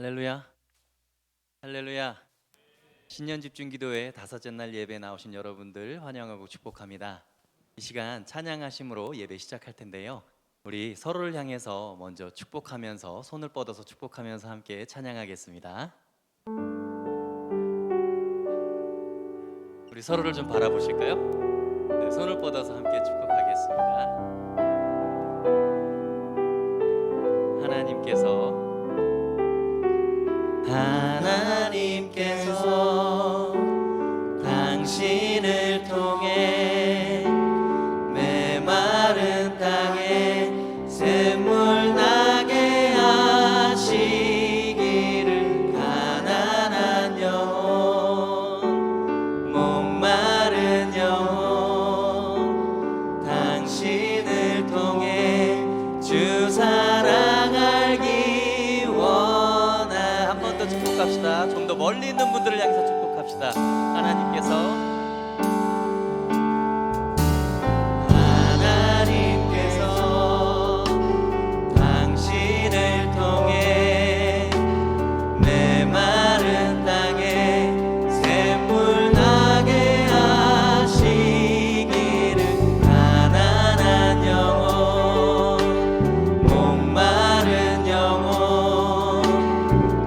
할렐루야, 할렐루야. 신년 집중기도회 다섯째 날 예배에 나오신 여러분들 환영하고 축복합니다. 이 시간 찬양하심으로 예배 시작할 텐데요, 우리 서로를 향해서 먼저 축복하면서 손을 뻗어서 축복하면서 함께 찬양하겠습니다. 우리 서로를 좀 바라보실까요? 네, 손을 뻗어서 함께 축복하겠습니다. 하나님께서 당신을 통해 메마른 땅에 샘물 나게 하시기를, 가난한 영혼, 목마른 영혼, 당신을 통해 주 사랑 알기 원하. 한 번 더 축복합시다. 좀 더 멀리 있는 분들을 향해서 축복합시다. 하나님께서 당신을 통해 메마른 땅에 샘물 나게 하시기를, 가난한 영혼, 목마른 영혼,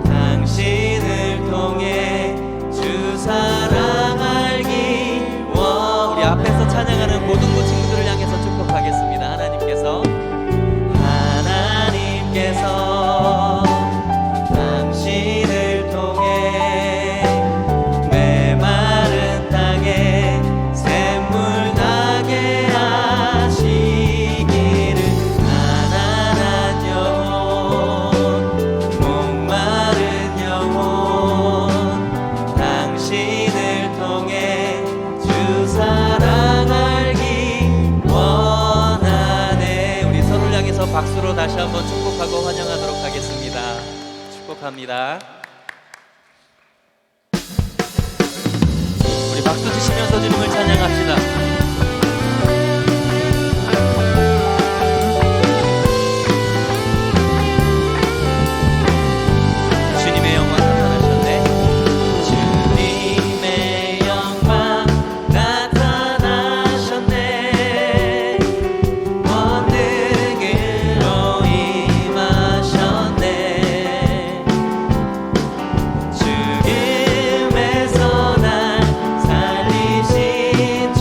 당신을 통해 주 사랑 알기 원. 우리 앞에서 찬양하는 고등부 친구들을 향해서 축복하겠습니다. 하나님께서 당신을 통해 메마른 땅에 샘물 나게 하시기를, 가난한 영혼, 목마른 영혼, 당신을 통해 주 사랑 알기 원하네. 우리 서로를 향해서 박수로 다시 한번 축복하고 환영하도록 하겠습니다. 축복합니다. 우리 박수 치시면서 주님을 찬양합시다. 주님의 영광 나타나셨네. 주님의 영광 나타나셨네. 권능으로 임하셨네. 죽음에서 날 살리신 주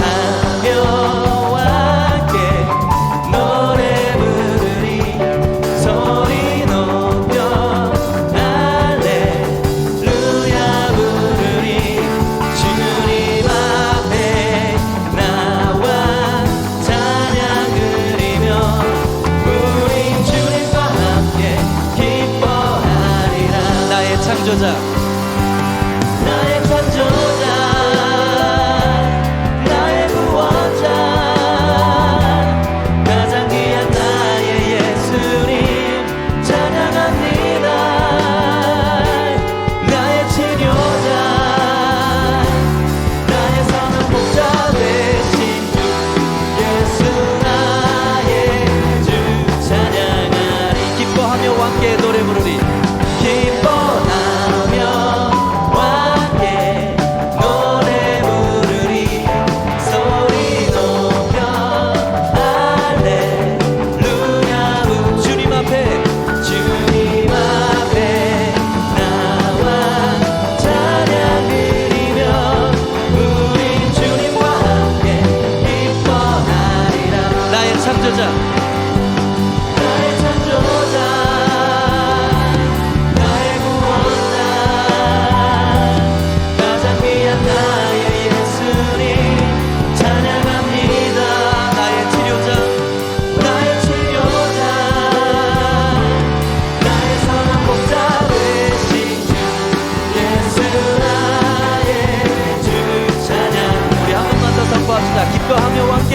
함께 하며와 함께 노래 부르리 소리 높여 할렐루야 부르리 주님 앞에 나와 찬양 드리며 우리 주님과 함께 기뻐하리라. 나의 창조자 나의 창조자 나의 구원자 가장 귀한 나의 예수님 찬양합니다. 나의 치료자 나의 선한 목자 되신 주 예수 나의 주 찬양하리. 기뻐하며 함께 노래 부르리 기뻐하며 함께 노래 부르리 소리 높여 할렐루야 주님 앞에 나와 찬양 드리며 우리 주님과 함께 기뻐하리라. 나의 창조자 나의 창조자 나의 구원자 가장 귀한 나의 예수님 찬양합니다. 나의 치료자 나의 치료자 나의 선한 목자 되신 주 예수 나의 주 찬양. 우리 한 번만 더 선포합시다. 기뻐하며 함께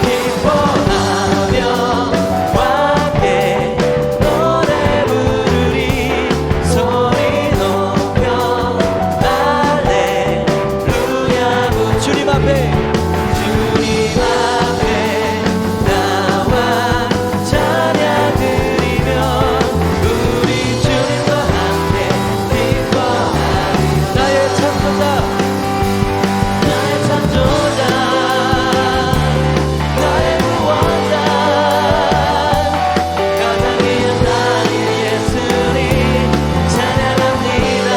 기뻐하며 함께 노래 부르리 소리 높여 할렐루야 주님 앞에 나와 찬양 드리며 우리 주님과 함께 기뻐하리. 나의 창조자 나의 창조자 나의 구원자 가장 귀한 나의 예수님 찬양합니다.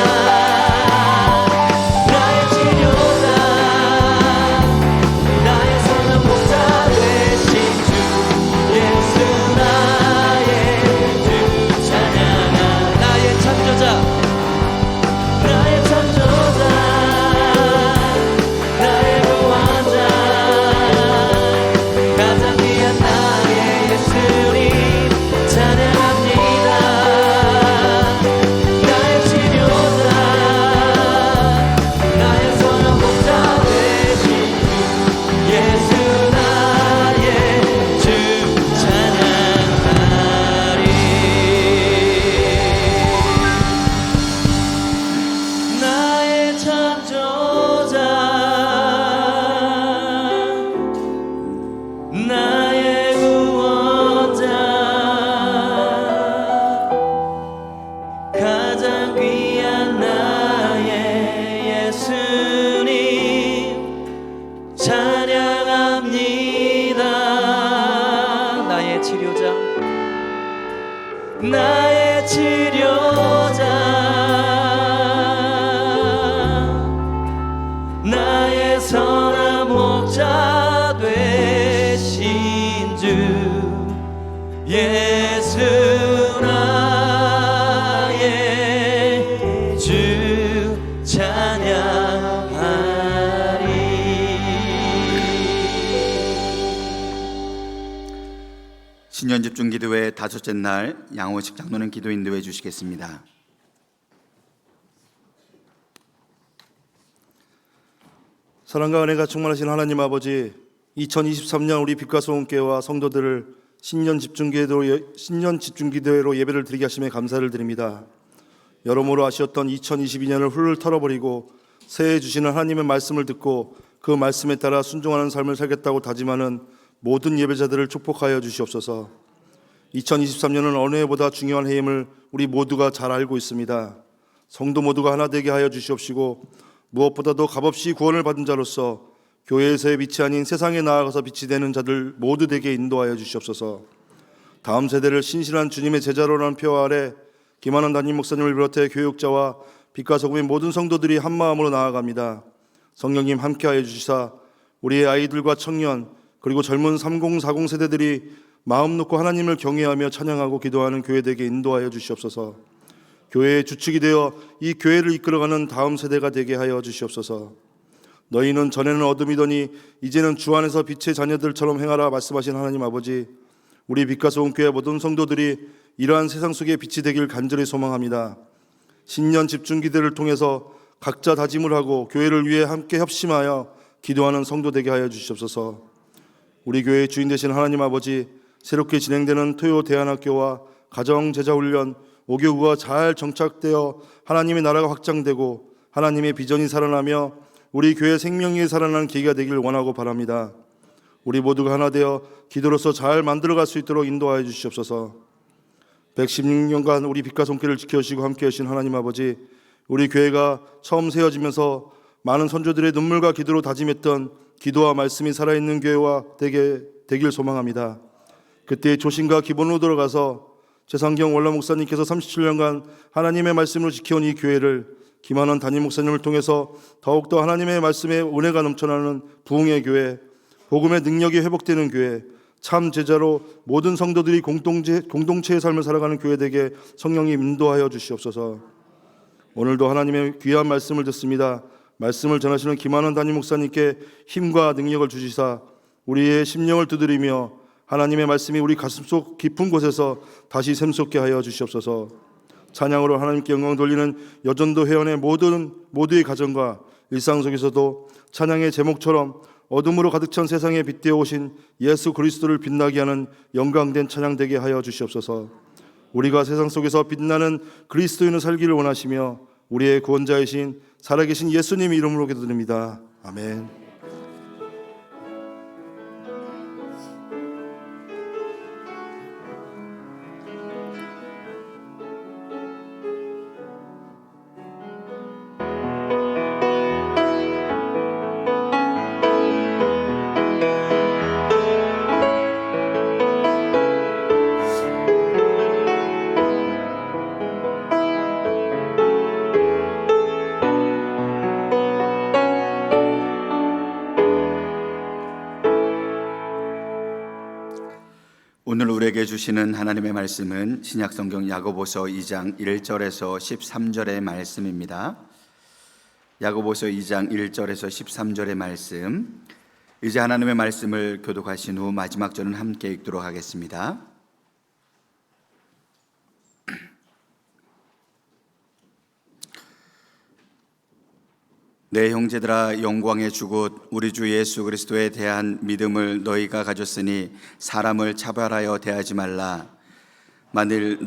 나의 치료자 나의 선한 목자 되신 주 예수 나의 주 찬양하. 나의 창조자 나의 창조자 나의 구원자 가장 귀한 나의 예수님 찬양합니다. 나의 치료자 나의 선한 목자 되신 주 예수 나의 주 찬양하리. 나의 창조자 나의 구원자 가장 귀한 나의 예수님 찬양합니다. 나의 치료자 나의 치료자 나의 선한 목자 되신 주 예수 나의 주 찬양하리. 신년집중기도회 다섯째 날 양호식 장로님 기도 인도해 주시겠습니다. 사랑과 은혜가 충만하신 하나님 아버지, 2023년 우리 빛과 소원교회와 성도들을 신년 집중기도회로 예배를 드리게 하심에 감사를 드립니다. 여러모로 아쉬웠던 2022년을 훌훌 털어버리고 새해 주시는 하나님의 말씀을 듣고 그 말씀에 따라 순종하는 삶을 살겠다고 다짐하는 모든 예배자들을 축복하여 주시옵소서. 2023년은 어느 해보다 중요한 해임을 우리 모두가 잘 알고 있습니다. 성도 모두가 하나 되게 하여 주시옵시고, 무엇보다도 값없이 구원을 받은 자로서 교회에서의 빛이 아닌 세상에 나아가서 빛이 되는 자들 모두 되게 인도하여 주시옵소서. 다음 세대를 신실한 주님의 제자로라는 표 아래 김한원 담임 목사님을 비롯해 교육자와 빛과 소금의 모든 성도들이 한 마음으로 나아갑니다. 성령님 함께하여 주시사 우리의 아이들과 청년 그리고 젊은 3040 세대들이 마음 놓고 하나님을 경외하며 찬양하고 기도하는 교회되게 인도하여 주시옵소서. 교회의 주축이 되어 이 교회를 이끌어가는 다음 세대가 되게 하여 주시옵소서. 너희는 전에는 어둠이더니 이제는 주 안에서 빛의 자녀들처럼 행하라 말씀하신 하나님 아버지, 우리 빛가서 온교회 모든 성도들이 이러한 세상 속의 빛이 되길 간절히 소망합니다. 신년 집중기도를 통해서 각자 다짐을 하고 교회를 위해 함께 협심하여 기도하는 성도 되게 하여 주시옵소서. 우리 교회의 주인 되신 하나님 아버지, 새롭게 진행되는 토요 대안학교와 가정 제자 훈련 5교구가 잘 정착되어 하나님의 나라가 확장되고 하나님의 비전이 살아나며 우리 교회 생명이 살아나는 계기가 되길 원하고 바랍니다. 우리 모두가 하나 되어 기도로서 잘 만들어갈 수 있도록 인도하여 주시옵소서. 116년간 우리 빛과 손길을 지켜주시고 함께 하신 하나님 아버지, 우리 교회가 처음 세워지면서 많은 선조들의 눈물과 기도로 다짐했던 기도와 말씀이 살아있는 교회와 되길 소망합니다. 그때의 초심과 기본으로 돌아가서 최상경 원로 목사님께서 37년간 하나님의 말씀을 지켜온 이 교회를 김한원 담임 목사님을 통해서 더욱더 하나님의 말씀에 은혜가 넘쳐나는 부흥의 교회, 복음의 능력이 회복되는 교회, 참 제자로 모든 성도들이 공동체의 삶을 살아가는 교회 되게 성령님 인도하여 주시옵소서. 오늘도 하나님의 귀한 말씀을 듣습니다. 말씀을 전하시는 김한원 담임 목사님께 힘과 능력을 주시사 우리의 심령을 두드리며 하나님의 말씀이 우리 가슴속 깊은 곳에서 다시 샘솟게 하여 주시옵소서. 찬양으로 하나님께 영광 돌리는 여전도 회원의 모두의 가정과 일상 속에서도 찬양의 제목처럼 어둠으로 가득 찬 세상에 빛되어 오신 예수 그리스도를 빛나게 하는 영광된 찬양 되게 하여 주시옵소서. 우리가 세상 속에서 빛나는 그리스도인으로 살기를 원하시며 우리의 구원자이신 살아계신 예수님 이름으로 기도드립니다. 아멘. 오늘 우리에게 주시는 하나님의 말씀은 신약성경 야고보서 2장 1절에서 13절의 말씀입니다. 야고보서 2장 1절에서 13절의 말씀, 이제 하나님의 말씀을 교독하신 후 마지막 절은 함께 읽도록 하겠습니다. 내 형제들아, 영광의 주곧 우리 주 예수 그리스도에 대한 믿음을 너희가 가졌으니 사람을 차별하여 대하지 말라. 만일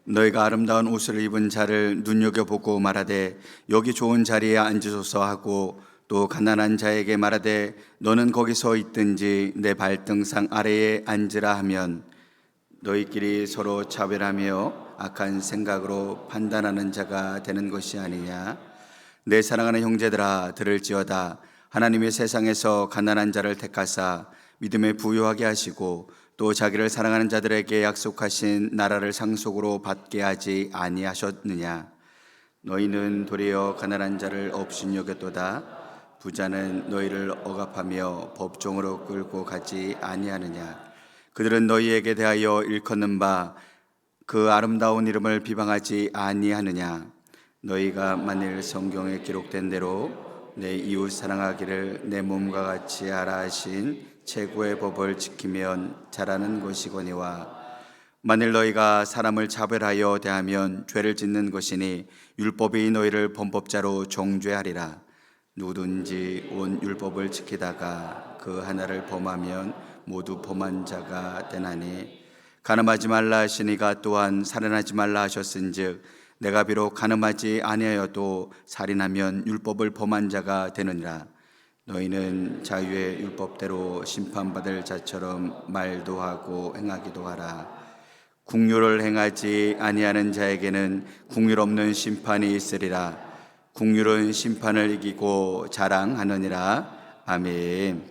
너희가 아름다운 옷을 입은 자를 눈여겨보고 말하되 여기 좋은 자리에 앉으소서 하고 또 가난한 자에게 말하되 너는 거기서 있든지 내 발등상 아래에 앉으라 하면 너희끼리 서로 차별하며 악한 생각으로 판단하는 자가 되는 것이 아니냐. 내 사랑하는 형제들아, 들을지어다. 하나님의 세상에서 가난한 자를 택하사 믿음에 부유하게 하시고 또 자기를 사랑하는 자들에게 약속하신 나라를 상속으로 받게 하지 아니하셨느냐. 너희는 도리어 가난한 자를 업신여겼도다. 부자는 너희를 억압하며 법정으로 끌고 가지 아니하느냐. 그들은 너희에게 대하여 일컫는 바 그 아름다운 이름을 비방하지 아니하느냐. 너희가 만일 성경에 기록된 대로 내 이웃 사랑하기를 내 몸과 같이 하라 하신 최고의 법을 지키면 잘하는 것이거니와, 만일 너희가 사람을 차별하여 대하면 죄를 짓는 것이니 율법이 너희를 범법자로 정죄하리라. 누구든지 온 율법을 지키다가 그 하나를 범하면 모두 범한 자가 되나니, 간음하지 말라 하시니가 또한 살인하지 말라 하셨은즉 내가 비록 간음하지 아니하여도 살인하면 율법을 범한 자가 되느니라. 너희는 자유의 율법대로 심판받을 자처럼 말도 하고 행하기도 하라. 국률을 행하지 아니하는 자에게는 국률 없는 심판이 있으리라. 국률은 심판을 이기고 자랑하느니라. 아멘.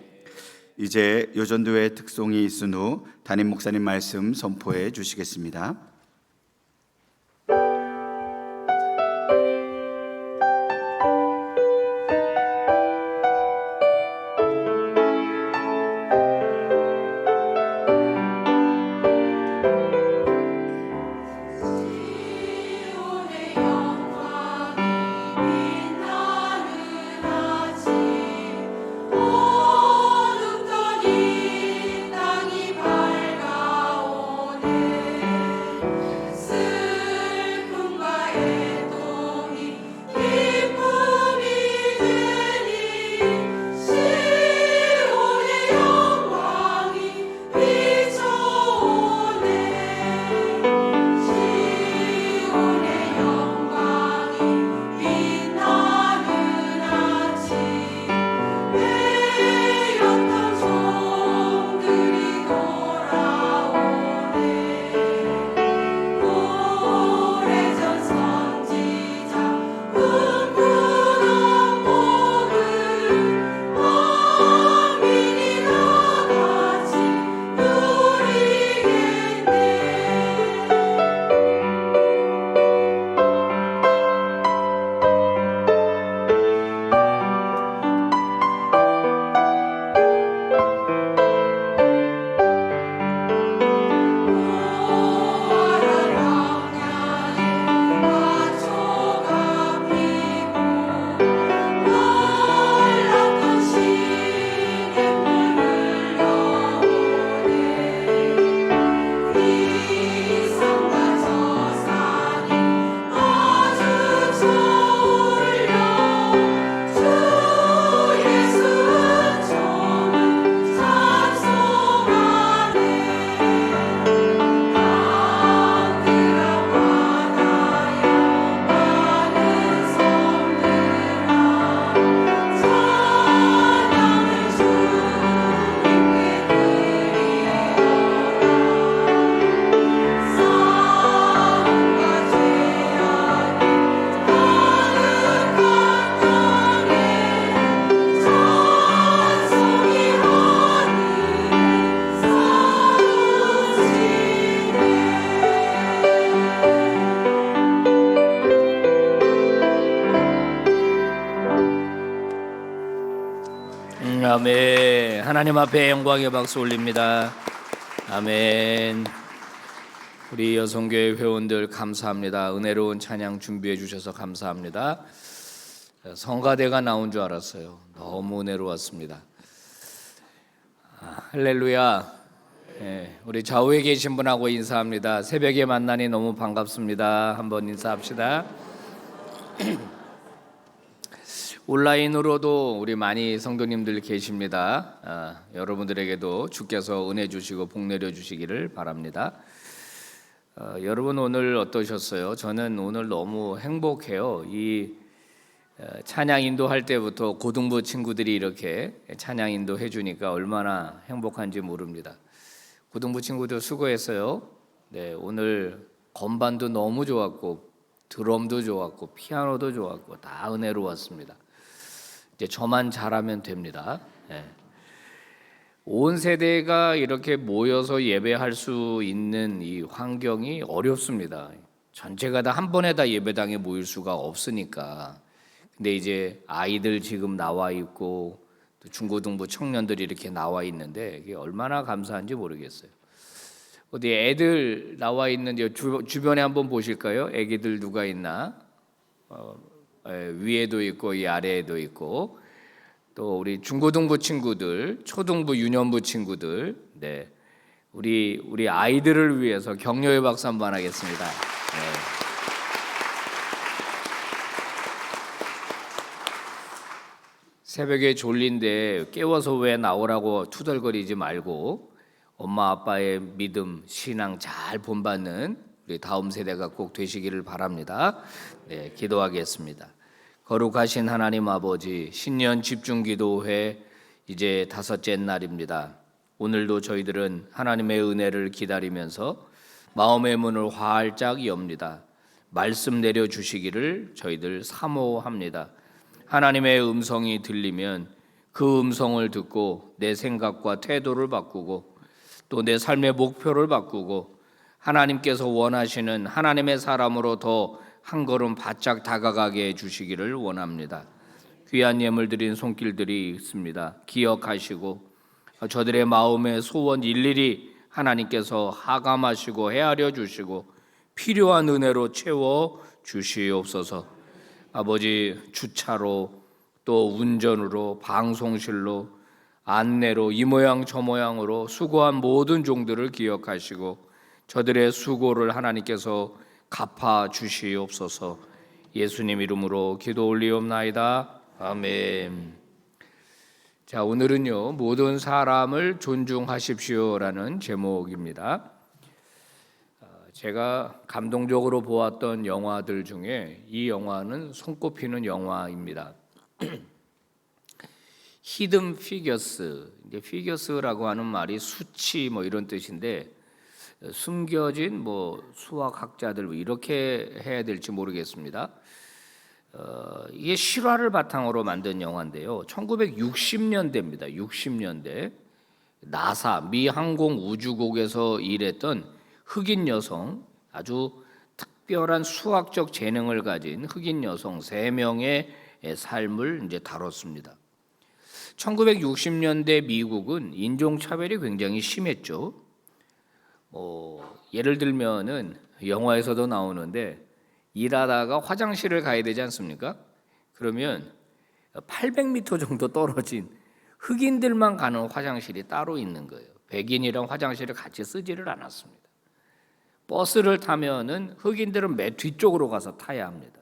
이제 요전도의 특송이 있은 후 담임 목사님 말씀 선포해 주시겠습니다. 아멘. 하나님 앞에 영광의 박수 올립니다. 아멘. 우리 여성교회 회원들 감사합니다. 은혜로운 찬양 준비해 주셔서 감사합니다. 성가대가 나온 줄 알았어요. 너무 은혜로웠습니다. 할렐루야. 우리 좌우에 계신 분하고 인사합니다. 새벽에 만나니 너무 반갑습니다. 한번 인사합시다. 온라인으로도 우리 많이 성도님들 계십니다. 여러분들에게도 주께서 은혜 주시고 복 내려 주시기를 바랍니다. 여러분 오늘 어떠셨어요? 저는 오늘 너무 행복해요. 이 찬양 인도할 때부터 고등부 친구들이 이렇게 찬양 인도해 주니까 얼마나 행복한지 모릅니다. 고등부 친구들 수고했어요. 네, 오늘 건반도 너무 좋았고 드럼도 좋았고 피아노도 좋았고 다 은혜로웠습니다. 이제 저만 잘하면 됩니다. 네. 온 세대가 이렇게 모여서 예배할 수 있는 이 환경이 어렵습니다. 전체가 다 한 번에 다 예배당에 모일 수가 없으니까. 근데 이제 아이들 지금 나와 있고 또 중고등부 청년들이 이렇게 나와 있는데 이게 얼마나 감사한지 모르겠어요. 어디 애들 나와 있는 주변에 한번 보실까요? 애기들 누가 있나? 위에도 있고 이 아래에도 있고 또 우리 중고등부 친구들, 초등부 유년부 친구들, 네, 우리 아이들을 위해서 격려의 박수 한번 하겠습니다. 네. 새벽에 졸린데 깨워서 왜 나오라고 투덜거리지 말고 엄마 아빠의 믿음, 신앙 잘 본받는 우리 다음 세대가 꼭 되시기를 바랍니다. 네, 기도하겠습니다. 거룩하신 하나님 아버지, 신년 집중기도회 이제 5째 날입니다. 오늘도 저희들은 하나님의 은혜를 기다리면서 마음의 문을 활짝 엽니다. 말씀 내려주시기를 저희들 사모합니다. 하나님의 음성이 들리면 그 음성을 듣고 내 생각과 태도를 바꾸고 또 내 삶의 목표를 바꾸고 하나님께서 원하시는 하나님의 사람으로 더 한 걸음 바짝 다가가게 해주시기를 원합니다. 귀한 예물 드린 손길들이 있습니다. 기억하시고 저들의 마음의 소원 일일이 하나님께서 하감하시고 헤아려 주시고 필요한 은혜로 채워 주시옵소서. 아버지, 주차로 또 운전으로 방송실로 안내로 이 모양 저 모양으로 수고한 모든 종들을 기억하시고 저들의 수고를 하나님께서 갚아 주시옵소서. 예수님 이름으로 기도 올리옵나이다. 아멘. 자, 오늘은요, 모든 사람을 존중하십시오라는 제목입니다. 제가 감동적으로 보았던 영화들 중에 이 영화는 손꼽히는 영화입니다. 히든 피겨스, 이제 피겨스라고 하는 말이 수치 뭐 이런 뜻인데 숨겨진 뭐 수학학자들 뭐 이렇게 해야 될지 모르겠습니다. 이게 실화를 바탕으로 만든 영화인데요. 1960년대입니다. 60년대 나사 미 항공우주국에서 일했던 흑인 여성, 아주 특별한 수학적 재능을 가진 흑인 여성 3명의 삶을 이제 다뤘습니다. 1960년대 미국은 인종차별이 굉장히 심했죠. 예를 들면은 영화에서도 나오는데 일하다가 화장실을 가야 되지 않습니까? 그러면 800m 정도 떨어진 흑인들만 가는 화장실이 따로 있는 거예요. 백인이랑 화장실을 같이 쓰지를 않았습니다. 버스를 타면은 흑인들은 맨 뒤쪽으로 가서 타야 합니다.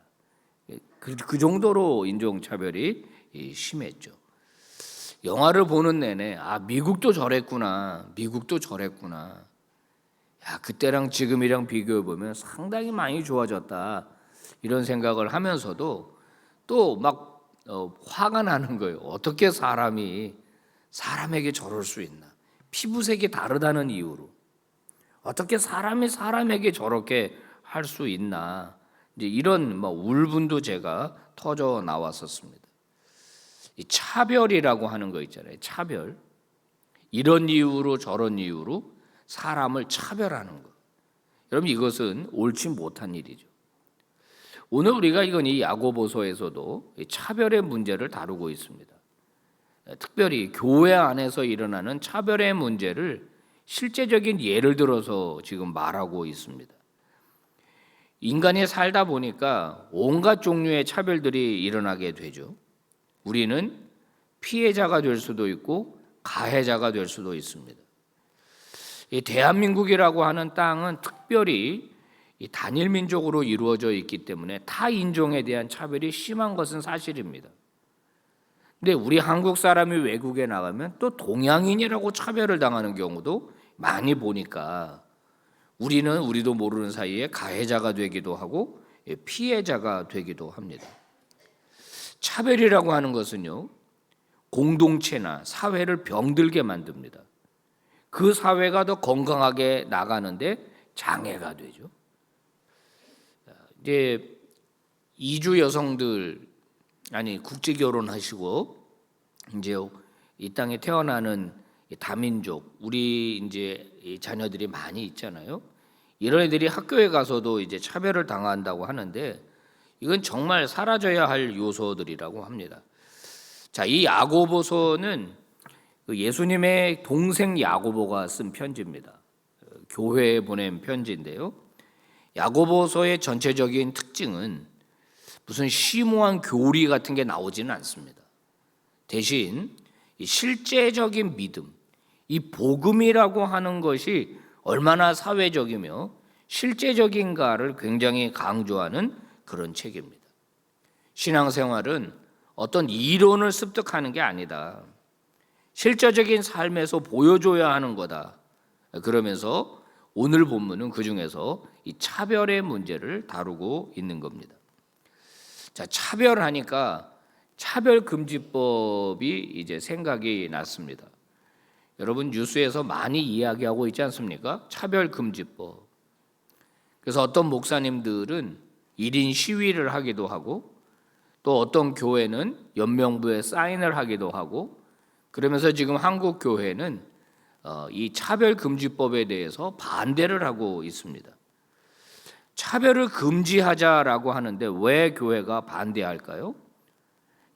그 정도로 인종차별이 심했죠. 영화를 보는 내내 미국도 저랬구나. 미국도 저랬구나. 야, 그때랑 지금이랑 비교해 보면 상당히 많이 좋아졌다. 이런 생각을 하면서도 또 막 화가 나는 거예요. 어떻게 사람에게 저럴 수 있나? 피부색이 다르다는 이유로 어떻게 사람에게 저렇게 할 수 있나? 이제 이런 울분도 제가 터져 나왔었습니다. 이 차별이라고 하는 거 있잖아요. 차별. 이런 이유로 저런 이유로 사람을 차별하는 것. 여러분 이것은 옳지 못한 일이죠. 오늘 우리가 이 야고보서에서도 차별의 문제를 다루고 있습니다. 특별히 교회 안에서 일어나는 차별의 문제를 실제적인 예를 들어서 지금 말하고 있습니다. 인간이 살다 보니까 온갖 종류의 차별들이 일어나게 되죠. 우리는 피해자가 될 수도 있고 가해자가 될 수도 있습니다. 이 대한민국이라고 하는 땅은 특별히 이 단일 민족으로 이루어져 있기 때문에 타 인종에 대한 차별이 심한 것은 사실입니다. 근데 우리 한국 사람이 외국에 나가면 또 동양인이라고 차별을 당하는 경우도 많이 보니까 우리도 모르는 사이에 가해자가 되기도 하고 피해자가 되기도 합니다. 차별이라고 하는 것은요, 공동체나 사회를 병들게 만듭니다. 그 사회가 더 건강하게 나가는데 장애가 되죠. 이제 이주 여성들 국제 결혼하시고 이제 이 땅에 태어나는 다민족 우리 이제 자녀들이 많이 있잖아요. 이런 애들이 학교에 가서도 이제 차별을 당한다고 하는데 이건 정말 사라져야 할 요소들이라고 합니다. 자, 이 야고보서는 예수님의 동생 야고보가 쓴 편지입니다. 교회에 보낸 편지인데요. 야고보서의 전체적인 특징은 무슨 심오한 교리 같은 게 나오지는 않습니다. 대신 실제적인 믿음, 이 복음이라고 하는 것이 얼마나 사회적이며 실제적인가를 굉장히 강조하는 그런 책입니다. 신앙생활은 어떤 이론을 습득하는 게 아니다. 실제적인 삶에서 보여줘야 하는 거다. 그러면서 오늘 본문은 그중에서 이 차별의 문제를 다루고 있는 겁니다. 자, 차별하니까 차별금지법이 이제 생각이 났습니다. 여러분 뉴스에서 많이 이야기하고 있지 않습니까? 차별금지법. 그래서 어떤 목사님들은 1인 시위를 하기도 하고 또 어떤 교회는 연명부에 사인을 하기도 하고 그러면서 지금 한국 교회는 이 차별금지법에 대해서 반대를 하고 있습니다. 차별을 금지하자라고 하는데 왜 교회가 반대할까요?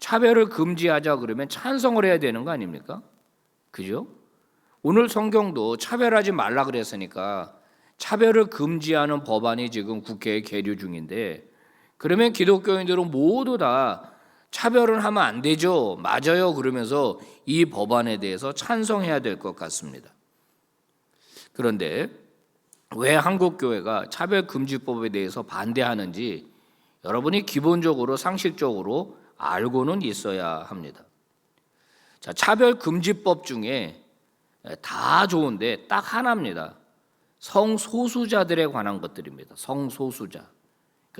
차별을 금지하자 그러면 찬성을 해야 되는 거 아닙니까? 그죠? 오늘 성경도 차별하지 말라 그랬으니까 차별을 금지하는 법안이 지금 국회에 계류 중인데, 그러면 기독교인들은 모두 다 차별은 하면 안 되죠, 맞아요, 그러면서 이 법안에 대해서 찬성해야 될 것 같습니다. 그런데 왜 한국교회가 차별금지법에 대해서 반대하는지 여러분이 기본적으로 상식적으로 알고는 있어야 합니다. 자, 차별금지법 중에 다 좋은데 딱 하나입니다. 성소수자들에 관한 것들입니다. 성소수자,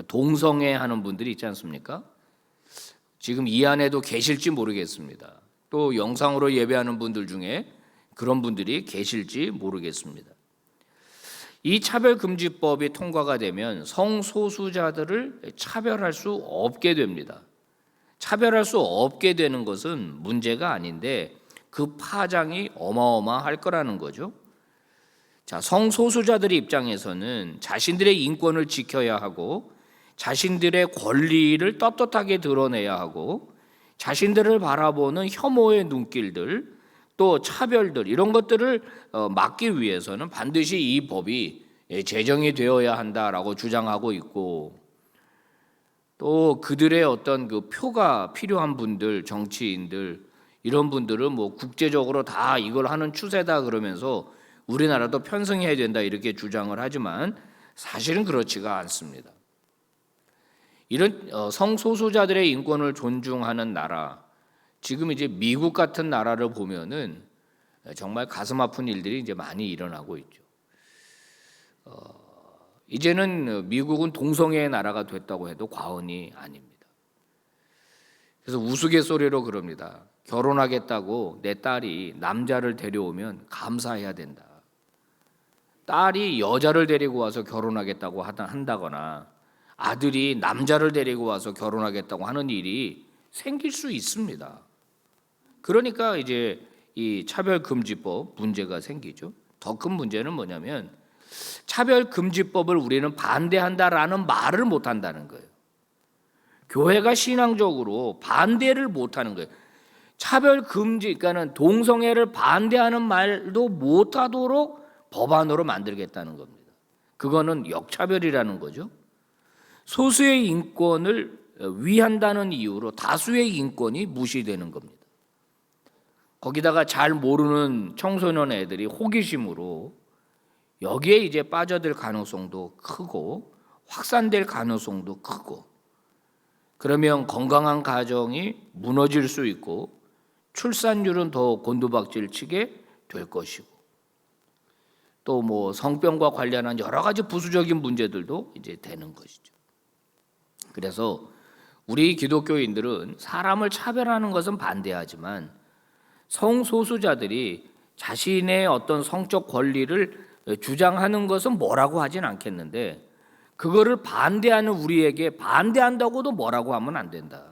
동성애 하는 분들이 있지 않습니까? 지금 이 안에도 계실지 모르겠습니다. 또 영상으로 예배하는 분들 중에 그런 분들이 계실지 모르겠습니다. 이 차별금지법이 통과가 되면 성소수자들을 차별할 수 없게 됩니다. 차별할 수 없게 되는 것은 문제가 아닌데 그 파장이 어마어마할 거라는 거죠. 자, 성소수자들의 입장에서는 자신들의 인권을 지켜야 하고 자신들의 권리를 떳떳하게 드러내야 하고 자신들을 바라보는 혐오의 눈길들, 또 차별들, 이런 것들을 막기 위해서는 반드시 이 법이 제정이 되어야 한다라고 주장하고 있고, 또 그들의 어떤 그 표가 필요한 분들, 정치인들, 이런 분들은 뭐 국제적으로 다 이걸 하는 추세다 그러면서 우리나라도 편성해야 된다 이렇게 주장을 하지만 사실은 그렇지가 않습니다. 이런 성소수자들의 인권을 존중하는 나라, 지금 이제 미국 같은 나라를 보면은 정말 가슴 아픈 일들이 이제 많이 일어나고 있죠. 이제는 미국은 동성애의 나라가 됐다고 해도 과언이 아닙니다. 그래서 우스갯소리로 그럽니다. 결혼하겠다고 내 딸이 남자를 데려오면 감사해야 된다. 딸이 여자를 데리고 와서 결혼하겠다고 한다거나 아들이 남자를 데리고 와서 결혼하겠다고 하는 일이 생길 수 있습니다. 그러니까 이제 이 차별금지법 문제가 생기죠. 더 큰 문제는 뭐냐면 차별금지법을 우리는 반대한다라는 말을 못한다는 거예요. 교회가 신앙적으로 반대를 못하는 거예요. 차별금지, 그러니까는 동성애를 반대하는 말도 못하도록 법안으로 만들겠다는 겁니다. 그거는 역차별이라는 거죠. 소수의 인권을 위한다는 이유로 다수의 인권이 무시되는 겁니다. 거기다가 잘 모르는 청소년 애들이 호기심으로 여기에 이제 빠져들 가능성도 크고 확산될 가능성도 크고, 그러면 건강한 가정이 무너질 수 있고 출산율은 더 곤두박질 치게 될 것이고, 또 뭐 성병과 관련한 여러 가지 부수적인 문제들도 이제 되는 것이죠. 그래서 우리 기독교인들은 사람을 차별하는 것은 반대하지만 성소수자들이 자신의 어떤 성적 권리를 주장하는 것은 뭐라고 하진 않겠는데, 그거를 반대하는 우리에게 반대한다고도 뭐라고 하면 안 된다.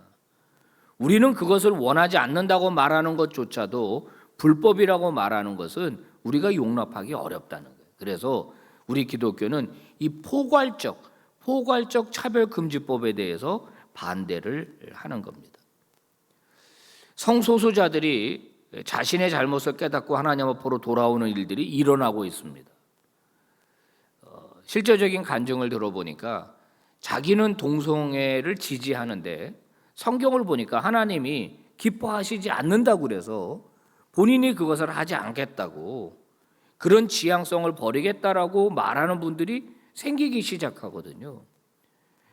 우리는 그것을 원하지 않는다고 말하는 것조차도 불법이라고 말하는 것은 우리가 용납하기 어렵다는 거예요. 그래서 우리 기독교는 이 포괄적 차별금지법에 대해서 반대를 하는 겁니다. 성소수자들이 자신의 잘못을 깨닫고 하나님 앞으로 돌아오는 일들이 일어나고 있습니다. 실제적인 간증을 들어보니까 자기는 동성애를 지지하는데 성경을 보니까 하나님이 기뻐하시지 않는다고 그래서 본인이 그것을 하지 않겠다고, 그런 지향성을 버리겠다라고 말하는 분들이 생기기 시작하거든요.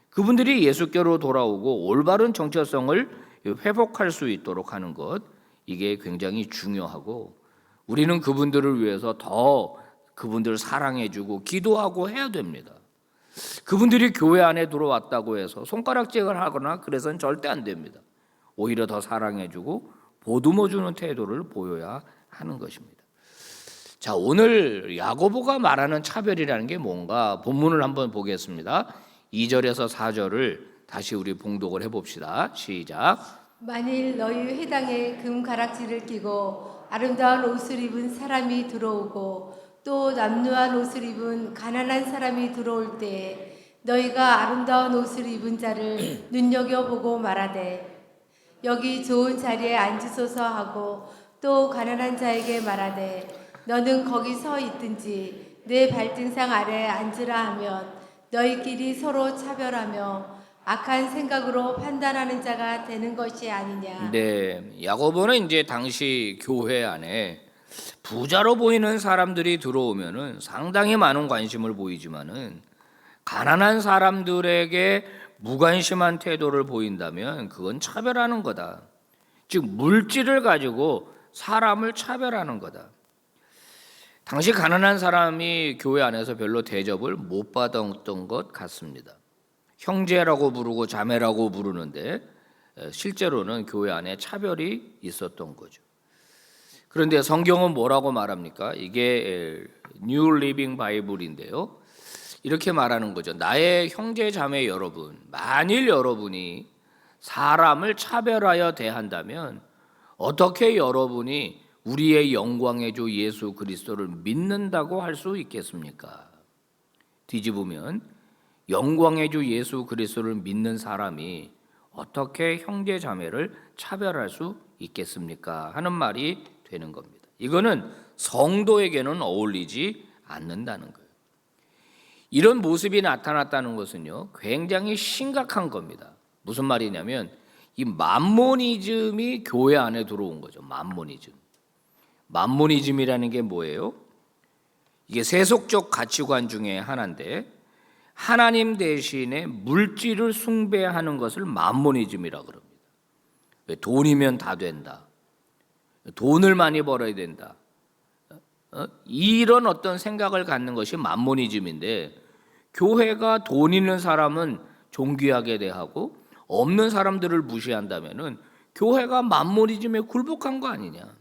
그분들이 예수께로 돌아오고 올바른 정체성을 회복할 수 있도록 하는 것, 이게 굉장히 중요하고 우리는 그분들을 위해서 더 그분들을 사랑해주고 기도하고 해야 됩니다. 그분들이 교회 안에 들어왔다고 해서 손가락질을 하거나 그래서는 절대 안 됩니다. 오히려 더 사랑해주고 보듬어주는 태도를 보여야 하는 것입니다. 자, 오늘 야고보가 말하는 차별이라는 게 뭔가 본문을 한번 보겠습니다. 2절에서 4절을 다시 우리 봉독을 해봅시다. 시작. 만일 너희 회당에 금가락지를 끼고 아름다운 옷을 입은 사람이 들어오고 또 남루한 옷을 입은 가난한 사람이 들어올 때에 너희가 아름다운 옷을 입은 자를 눈여겨보고 말하되 여기 좋은 자리에 앉으소서 하고 또 가난한 자에게 말하되 너는 거기 서 있든지 내 발등상 아래에 앉으라 하면 너희끼리 서로 차별하며 악한 생각으로 판단하는 자가 되는 것이 아니냐. 네, 야고보는 이제 당시 교회 안에 부자로 보이는 사람들이 들어오면은 상당히 많은 관심을 보이지만은 가난한 사람들에게 무관심한 태도를 보인다면 그건 차별하는 거다. 즉 물질을 가지고 사람을 차별하는 거다. 당시 가난한 사람이 교회 안에서 별로 대접을 못 받았던 것 같습니다. 형제라고 부르고 자매라고 부르는데 실제로는 교회 안에 차별이 있었던 거죠. 그런데 성경은 뭐라고 말합니까? 이게 뉴 리빙 바이블인데요. 이렇게 말하는 거죠. 나의 형제 자매 여러분, 만일 여러분이 사람을 차별하여 대한다면 어떻게 여러분이 우리의 영광의 주 예수 그리스도를 믿는다고 할 수 있겠습니까? 뒤집으면 영광의 주 예수 그리스도를 믿는 사람이 어떻게 형제 자매를 차별할 수 있겠습니까? 하는 말이 되는 겁니다. 이거는 성도에게는 어울리지 않는다는 거예요. 이런 모습이 나타났다는 것은요, 굉장히 심각한 겁니다. 무슨 말이냐면 이 만모니즘이 교회 안에 들어온 거죠. 만모니즘. 만모니즘이라는 게 뭐예요? 이게 세속적 가치관 중에 하나인데 하나님 대신에 물질을 숭배하는 것을 만모니즘이라고 그럽니다. 돈이면 다 된다. 돈을 많이 벌어야 된다. 이런 어떤 생각을 갖는 것이 만모니즘인데 교회가 돈 있는 사람은 존귀하게 대하고 없는 사람들을 무시한다면은 교회가 만모니즘에 굴복한 거 아니냐.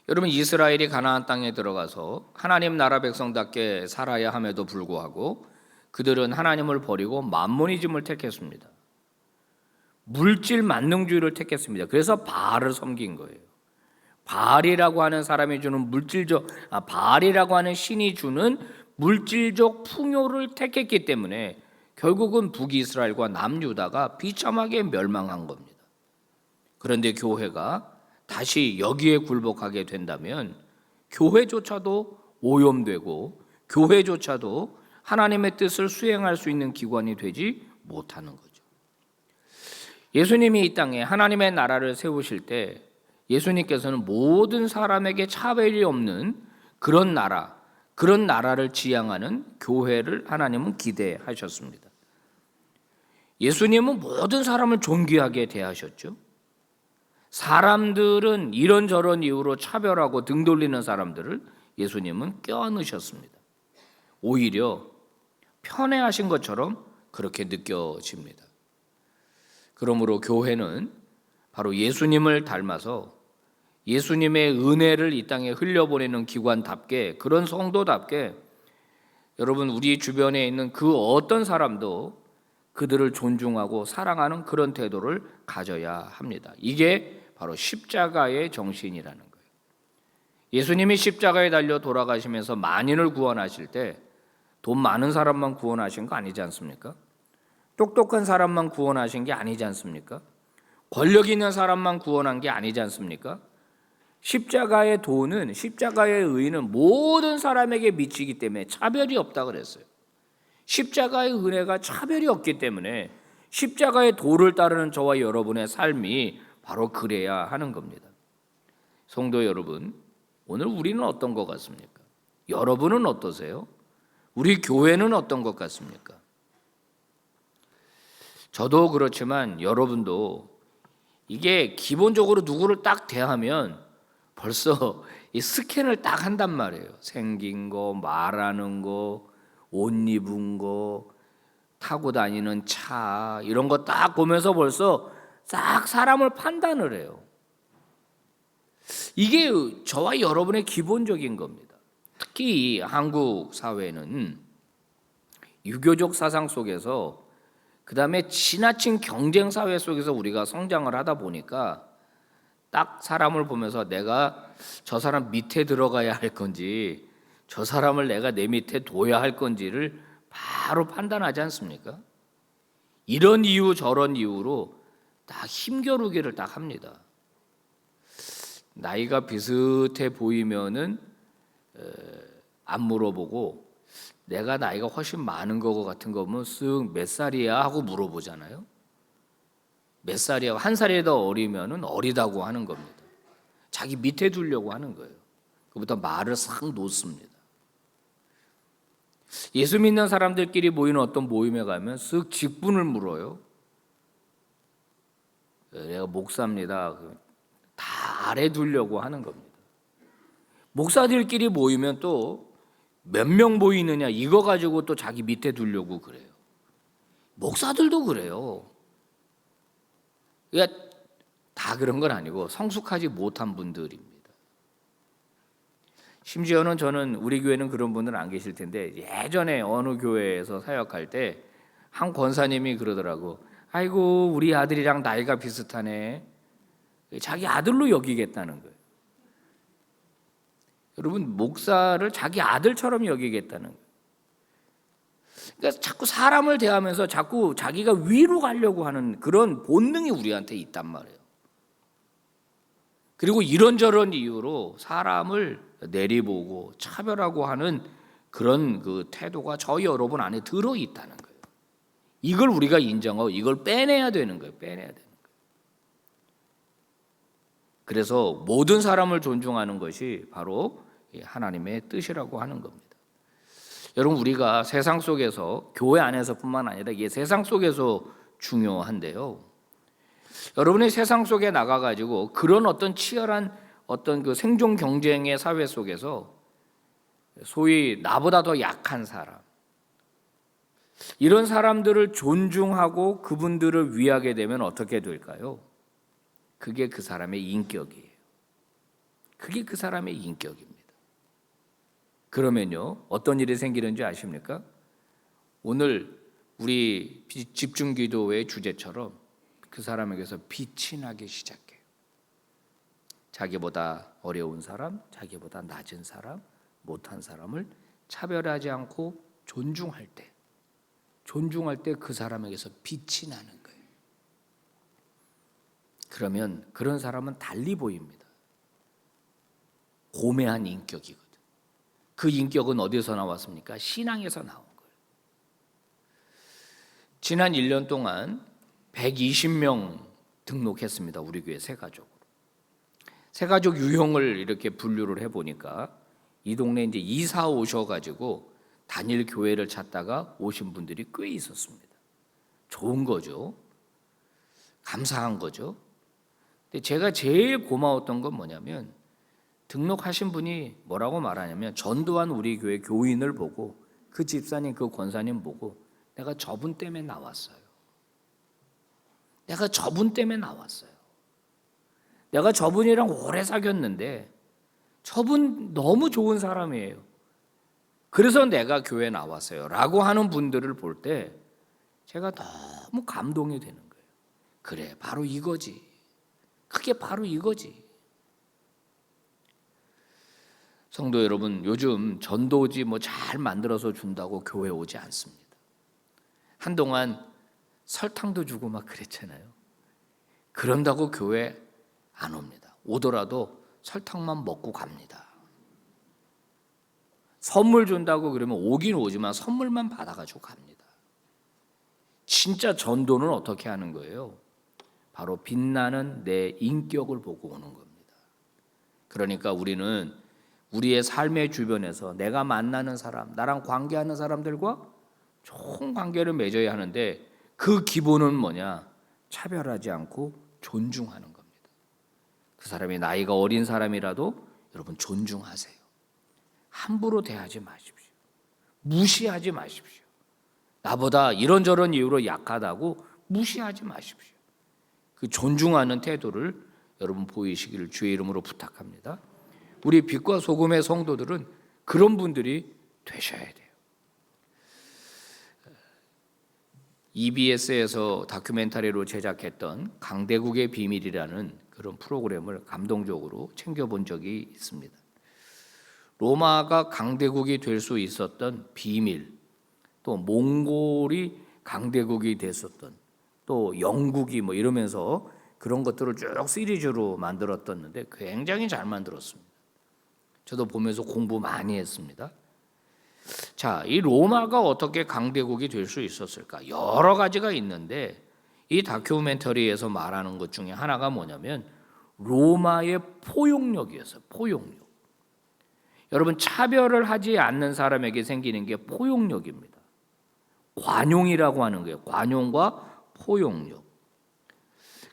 여러분 이스라엘이 가나안 땅에 들어가서 하나님 나라 백성답게 살아야 함에도 불구하고 그들은 하나님을 버리고 만모니즘을 택했습니다. 물질 만능주의를 택했습니다. 그래서 바알을 섬긴 거예요. 바알이라고 하는 사람이 주는 바알이라고 하는 신이 주는 물질적 풍요를 택했기 때문에 결국은 북이스라엘과 남유다가 비참하게 멸망한 겁니다. 그런데 교회가 다시 여기에 굴복하게 된다면 교회조차도 오염되고 교회조차도 하나님의 뜻을 수행할 수 있는 기관이 되지 못하는 거죠. 예수님이 이 땅에 하나님의 나라를 세우실 때 예수님께서는 모든 사람에게 차별이 없는 그런 나라를 지향하는 교회를 하나님은 기대하셨습니다. 예수님은 모든 사람을 존귀하게 대하셨죠. 사람들은 이런저런 이유로 차별하고 등 돌리는 사람들을 예수님은 껴안으셨습니다. 오히려 편애하신 것처럼 그렇게 느껴집니다. 그러므로 교회는 바로 예수님을 닮아서 예수님의 은혜를 이 땅에 흘려보내는 기관답게, 그런 성도답게 여러분 우리 주변에 있는 그 어떤 사람도 그들을 존중하고 사랑하는 그런 태도를 가져야 합니다. 이게 바로 십자가의 정신이라는 거예요. 예수님이 십자가에 달려 돌아가시면서 만인을 구원하실 때 돈 많은 사람만 구원하신 거 아니지 않습니까? 똑똑한 사람만 구원하신 게 아니지 않습니까? 권력 있는 사람만 구원한 게 아니지 않습니까? 십자가의 도는, 십자가의 의는 모든 사람에게 미치기 때문에 차별이 없다 그랬어요. 십자가의 은혜가 차별이 없기 때문에 십자가의 도를 따르는 저와 여러분의 삶이 바로 그래야 하는 겁니다. 성도 여러분, 오늘 우리는 어떤 것 같습니까? 여러분은 어떠세요? 우리 교회는 어떤 것 같습니까? 저도 그렇지만 여러분도 이게 기본적으로 누구를 딱 대하면 벌써 이 스캔을 딱 한단 말이에요. 생긴 거, 말하는 거, 옷 입은 거, 타고 다니는 차 이런 거 딱 보면서 벌써 싹 사람을 판단을 해요. 이게 저와 여러분의 기본적인 겁니다. 특히 한국 사회는 유교적 사상 속에서 그다음에 지나친 경쟁 사회 속에서 우리가 성장을 하다 보니까 딱 사람을 보면서 내가 저 사람 밑에 들어가야 할 건지 저 사람을 내가 내 밑에 둬야 할 건지를 바로 판단하지 않습니까? 이런 이유 저런 이유로 다 힘겨루기를 딱 합니다. 나이가 비슷해 보이면은 안 물어보고 내가 나이가 훨씬 많은 거 같은 거 보면 쓱 몇 살이야 하고 물어보잖아요. 몇 살이야? 한 살이 더 어리면은 어리다고 하는 겁니다. 자기 밑에 두려고 하는 거예요. 그부터 말을 싹 놓습니다. 예수 믿는 사람들끼리 모이는 어떤 모임에 가면 쓱 직분을 물어요. 내가 목사입니다. 다 아래 두려고 하는 겁니다. 목사들끼리 모이면 또 몇 명 모이느냐 이거 가지고 또 자기 밑에 두려고 그래요. 목사들도 그래요. 그러니까 다 그런 건 아니고 성숙하지 못한 분들입니다. 심지어는 저는 우리 교회는 그런 분들은 안 계실 텐데 예전에 어느 교회에서 사역할 때 한 권사님이 그러더라고. 아이고 우리 아들이랑 나이가 비슷하네. 자기 아들로 여기겠다는 거예요. 여러분 목사를 자기 아들처럼 여기겠다는 거예요. 그러니까 자꾸 사람을 대하면서 자꾸 자기가 위로 가려고 하는 그런 본능이 우리한테 있단 말이에요. 그리고 이런저런 이유로 사람을 내리보고 차별하고 하는 그런 그 태도가 저희 여러분 안에 들어 있다는 거예요. 이걸 우리가 인정하고 이걸 빼내야 되는 거예요. 빼내야 되는 거예요. 그래서 모든 사람을 존중하는 것이 바로 하나님의 뜻이라고 하는 겁니다. 여러분 우리가 세상 속에서 교회 안에서뿐만 아니라 이게 세상 속에서 중요한데요. 여러분이 세상 속에 나가가지고 그런 어떤 치열한 어떤 그 생존 경쟁의 사회 속에서 소위 나보다 더 약한 사람 이런 사람들을 존중하고 그분들을 위하게 되면 어떻게 될까요? 그게 그 사람의 인격이에요. 그게 그 사람의 인격입니다. 그러면요 어떤 일이 생기는지 아십니까? 오늘 우리 집중기도의 주제처럼 그 사람에게서 빛이 나기 시작해요. 자기보다 어려운 사람, 자기보다 낮은 사람, 못한 사람을 차별하지 않고 존중할 때 그 사람에게서 빛이 나는 거예요. 그러면 그런 사람은 달리 보입니다. 고매한 인격이거든. 그 인격은 어디서 나왔습니까? 신앙에서 나온 거예요. 지난 1년 동안 120명 등록했습니다. 우리 교회 새가족으로. 새가족 유형을 이렇게 분류를 해보니까 이 동네 이제 이사 오셔가지고 단일 교회를 찾다가 오신 분들이 꽤 있었습니다. 좋은 거죠. 감사한 거죠. 근데 제가 제일 고마웠던 건 뭐냐면 등록하신 분이 뭐라고 말하냐면 전도한 우리 교회 교인을 보고 그 집사님 그 권사님 보고 내가 저분 때문에 나왔어요. 내가 저분 때문에 나왔어요. 내가 저분이랑 오래 사귀었는데 저분 너무 좋은 사람이에요. 그래서 내가 교회에 나왔어요. 라고 하는 분들을 볼 때 제가 너무 감동이 되는 거예요. 그래, 바로 이거지. 그게 바로 이거지. 성도 여러분, 요즘 전도지 뭐 잘 만들어서 준다고 교회 오지 않습니다. 한동안 설탕도 주고 막 그랬잖아요. 그런다고 교회 안 옵니다. 오더라도 설탕만 먹고 갑니다. 선물 준다고 그러면 오긴 오지만 선물만 받아가지고 갑니다. 진짜 전도는 어떻게 하는 거예요? 바로 빛나는 내 인격을 보고 오는 겁니다. 그러니까 우리는 우리의 삶의 주변에서 내가 만나는 사람, 나랑 관계하는 사람들과 좋은 관계를 맺어야 하는데 그 기본은 뭐냐? 차별하지 않고 존중하는 겁니다. 그 사람이 나이가 어린 사람이라도 여러분 존중하세요. 함부로 대하지 마십시오. 무시하지 마십시오. 나보다 이런저런 이유로 약하다고 무시하지 마십시오. 그 존중하는 태도를 여러분 보이시기를 주의 이름으로 부탁합니다. 우리 빛과 소금의 성도들은 그런 분들이 되셔야 돼요. EBS에서 다큐멘터리로 제작했던 강대국의 비밀이라는 그런 프로그램을 감동적으로 챙겨본 적이 있습니다. 로마가 강대국이 될 수 있었던 비밀, 또 몽골이 강대국이 됐었던, 또 영국이 뭐 이러면서 그런 것들을 쭉 시리즈로 만들었었는데 굉장히 잘 만들었습니다. 저도 보면서 공부 많이 했습니다. 자, 이 로마가 어떻게 강대국이 될 수 있었을까? 여러 가지가 있는데 이 다큐멘터리에서 말하는 것 중에 하나가 뭐냐면 로마의 포용력이었어요. 포용력. 여러분, 차별을 하지 않는 사람에게 생기는 게 포용력입니다. 관용이라고 하는 거예요. 관용과 포용력.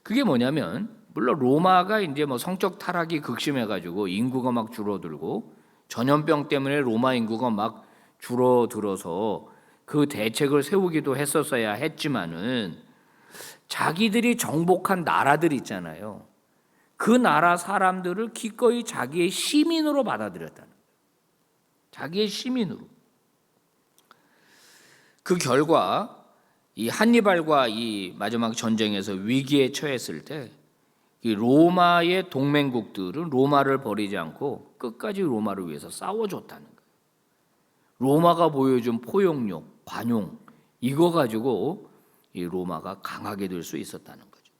그게 뭐냐면 물론 로마가 이제 뭐 성적 타락이 극심해가지고 인구가 막 줄어들고 전염병 때문에 로마 인구가 막 줄어들어서 그 대책을 세우기도 했었어야 했지만은 자기들이 정복한 나라들 있잖아요. 그 나라 사람들을 기꺼이 자기의 시민으로 받아들였다는 거예요. 자기의 시민으로. 그 결과 이 한니발과 이 마지막 전쟁에서 위기에 처했을 때 이 로마의 동맹국들은 로마를 버리지 않고 끝까지 로마를 위해서 싸워줬다는 거예요. 로마가 보여준 포용력, 관용 이거 가지고 이 로마가 강하게 될 수 있었다는 거죠.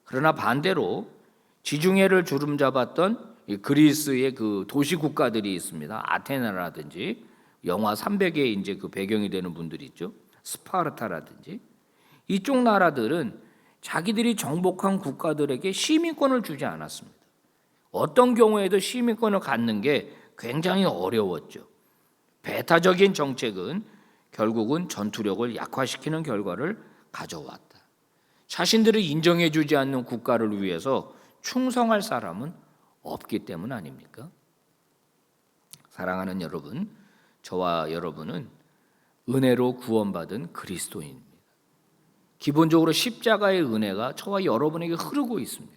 그러나 반대로 지중해를 주름잡았던 이 그리스의 그 도시 국가들이 있습니다. 아테네라든지 영화 300에 이제 그 배경이 되는 분들이 있죠. 스파르타라든지 이쪽 나라들은 자기들이 정복한 국가들에게 시민권을 주지 않았습니다. 어떤 경우에도 시민권을 갖는 게 굉장히 어려웠죠. 배타적인 정책은 결국은 전투력을 약화시키는 결과를 가져왔다. 자신들을 인정해주지 않는 국가를 위해서 충성할 사람은 없기 때문 아닙니까? 사랑하는 여러분, 저와 여러분은 은혜로 구원받은 그리스도인입니다. 기본적으로 십자가의 은혜가 저와 여러분에게 흐르고 있습니다.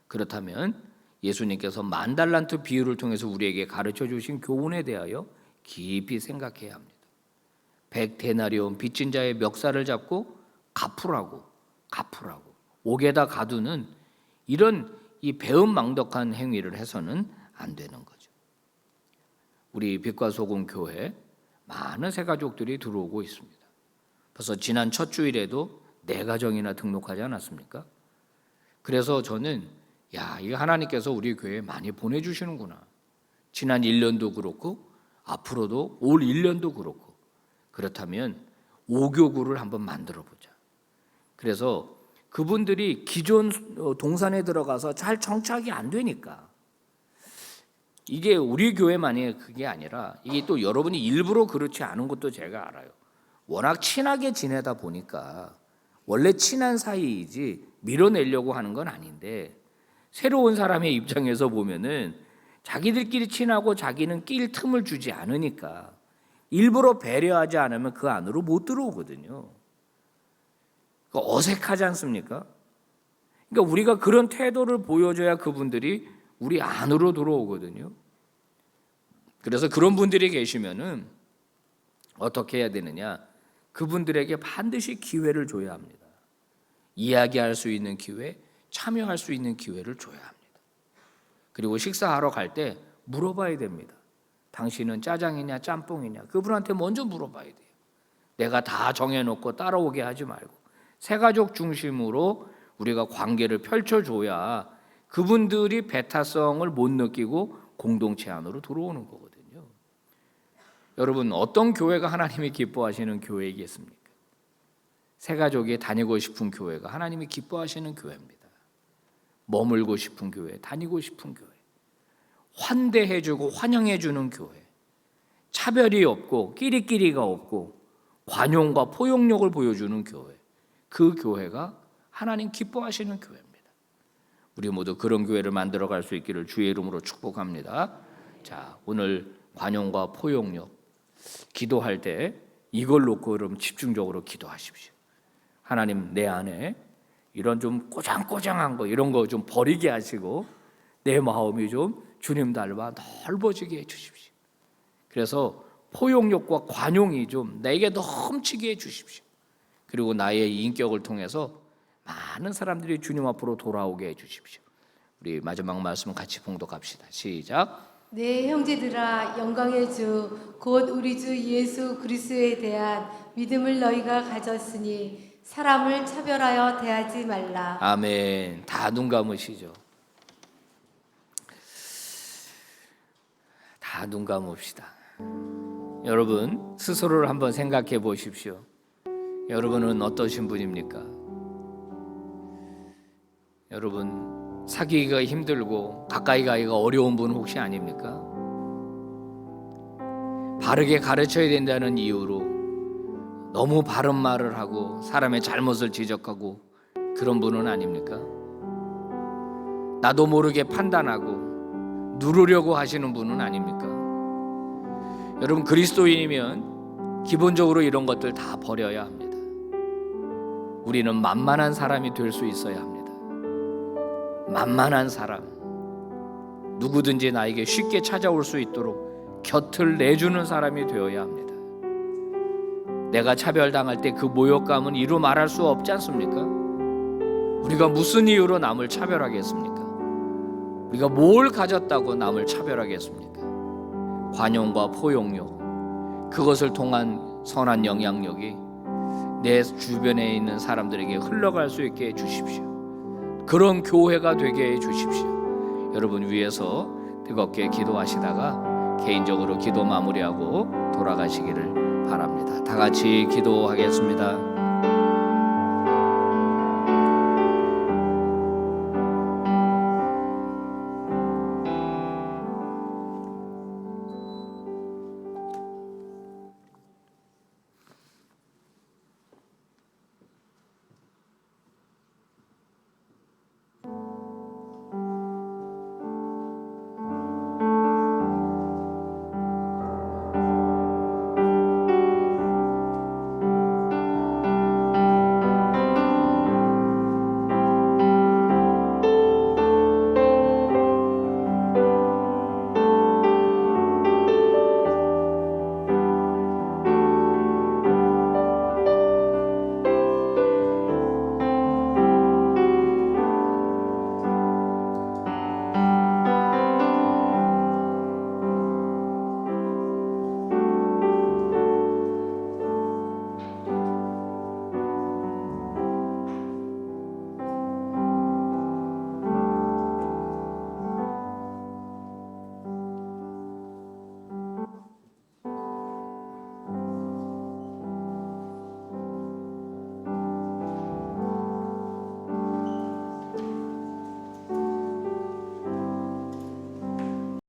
그렇다면 예수님께서 10,000달란트 비유를 통해서 우리에게 가르쳐 주신 교훈에 대하여 깊이 생각해야 합니다. 100데나리온 빚진 자의 멱살을 잡고 갚으라고 옥에다 가두는 이런 이 배은망덕한 행위를 해서는 안 되는 거죠. 우리 빛과 소금 교회 많은 새가족들이 들어오고 있습니다. 벌써 지난 첫 주일에도 4가정이나 등록하지 않았습니까? 그래서 저는 이거 하나님께서 우리 교회에 많이 보내주시는구나. 지난 1년도 그렇고 앞으로도 올 1년도 그렇고 그렇다면 5교구를 한번 만들어보자. 그래서 그분들이 기존 동산에 들어가서 잘 정착이 안 되니까 이게 우리 교회만이 그게 아니라 이게 또 여러분이 일부러 그렇지 않은 것도 제가 알아요. 워낙 친하게 지내다 보니까 원래 친한 사이이지 밀어내려고 하는 건 아닌데 새로운 사람의 입장에서 보면은 자기들끼리 친하고 자기는 낄 틈을 주지 않으니까 일부러 배려하지 않으면 그 안으로 못 들어오거든요. 그러니까 어색하지 않습니까? 그러니까 우리가 그런 태도를 보여줘야 그분들이 우리 안으로 들어오거든요. 그래서 그런 분들이 계시면은 어떻게 해야 되느냐? 그분들에게 반드시 기회를 줘야 합니다. 이야기할 수 있는 기회, 참여할 수 있는 기회를 줘야 합니다. 그리고 식사하러 갈 때 물어봐야 됩니다. 당신은 짜장이냐 짬뽕이냐 그분한테 먼저 물어봐야 돼요. 내가 다 정해놓고 따라오게 하지 말고 새가족 중심으로 우리가 관계를 펼쳐줘야 그분들이 배타성을 못 느끼고 공동체 안으로 들어오는 거거든요. 여러분, 어떤 교회가 하나님이 기뻐하시는 교회이겠습니까? 새가족이 다니고 싶은 교회가 하나님이 기뻐하시는 교회입니다. 머물고 싶은 교회, 다니고 싶은 교회, 환대해주고 환영해주는 교회, 차별이 없고 끼리끼리가 없고 관용과 포용력을 보여주는 교회, 그 교회가 하나님 기뻐하시는 교회입니다. 우리 모두 그런 교회를 만들어갈 수 있기를 주의 이름으로 축복합니다. 자, 오늘 관용과 포용력 기도할 때 이걸 놓고 그럼 집중적으로 기도하십시오. 하나님, 내 안에 이런 좀 꼬장꼬장한 거 이런 거 좀 버리게 하시고 내 마음이 좀 주님 닮아 넓어지게 해주십시오. 그래서 포용력과 관용이 좀 내게 더 훔치게 해주십시오. 그리고 나의 인격을 통해서 많은 사람들이 주님 앞으로 돌아오게 해주십시오. 우리 마지막 말씀 같이 봉독합시다. 시작. 네, 형제들아, 영광의 주 곧 우리 주 예수 그리스도에 대한 믿음을 너희가 가졌으니 사람을 차별하여 대하지 말라. 아멘. 다 눈 감으시죠. 다 눈 감읍시다. 여러분 스스로를 한번 생각해 보십시오. 여러분은 어떠신 분입니까? 여러분 사귀기가 힘들고 가까이 가기가 어려운 분 혹시 아닙니까? 바르게 가르쳐야 된다는 이유로 너무 바른 말을 하고 사람의 잘못을 지적하고 그런 분은 아닙니까? 나도 모르게 판단하고 누르려고 하시는 분은 아닙니까? 여러분 그리스도인이면 기본적으로 이런 것들 다 버려야 합니다. 우리는 만만한 사람이 될 수 있어야 합니다. 만만한 사람, 누구든지 나에게 쉽게 찾아올 수 있도록 곁을 내주는 사람이 되어야 합니다. 내가 차별당할 때 그 모욕감은 이루 말할 수 없지 않습니까? 우리가 무슨 이유로 남을 차별하겠습니까? 우리가 뭘 가졌다고 남을 차별하겠습니까? 관용과 포용력, 그것을 통한 선한 영향력이 내 주변에 있는 사람들에게 흘러갈 수 있게 해주십시오. 그런 교회가 되게 해주십시오. 여러분 위해서 뜨겁게 기도하시다가 개인적으로 기도 마무리하고 돌아가시기를 바랍니다. 다 같이 기도하겠습니다.